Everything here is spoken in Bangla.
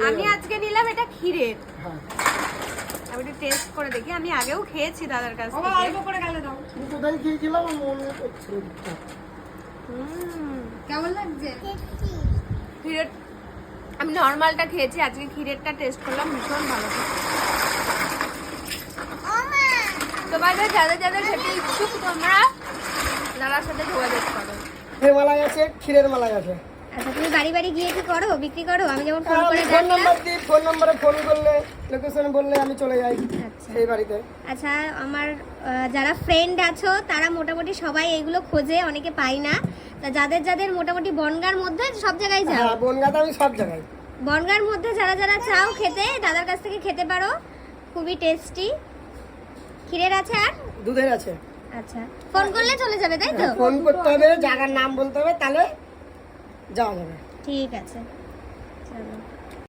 আমি আজকে নিলাম এটা ক্ষীরের। আমি একটু টেস্ট করে দেখি, আমি আগেও খেয়েছি দাদার কাছ থেকে। অল্প করে গালে দাও। কোথায় খেয়েছিলাম মনে পড়ছে। কেমন লাগছে ক্ষীরের? আমি নর্মালটা খেয়েছি, আজকে ক্ষীরেরটা টেস্ট করলাম, ভীষণ ভালো। তোমাদের যাদের যাদের খেতে ইচ্ছুক তোমরা দাদার সাথে যোগাযোগ করো। মালাই আছে, ক্ষীরের মালাই আছে। আচ্ছা, তুমি বাড়ি বাড়ি গিয়ে কি করো, বিক্রি করো? আমি যেমন ফোন করে ফোন নাম্বার দিই, ফোন নম্বরে ফোন করলে, লোকেশন বললে আমি চলে যাই সেই বাড়িতে। আচ্ছা, আমার যারা ফ্রেন্ড আছো তারা মোটামুটি সবাই এইগুলো খোঁজে, অনেকে পাই না। তা যাদের যাদের মোটামুটি বনগাঁর মধ্যে সব জায়গায় যাও। হ্যাঁ, বনগাঁতে আমি সব জায়গায়। বনগাঁর মধ্যে যারা যারা চাও খেতে, দাদার কাছ থেকে খেতে পারো, খুবই টেস্টি। ক্ষীরের আছে আর দুধের আছে। আচ্ছা, ফোন করলে চলে যাবে, তাই তো? ফোন করতে হবে, জায়গার নাম বলতে হবে, তাহলে যাওয়া যাবে। ঠিক আছে, চলো।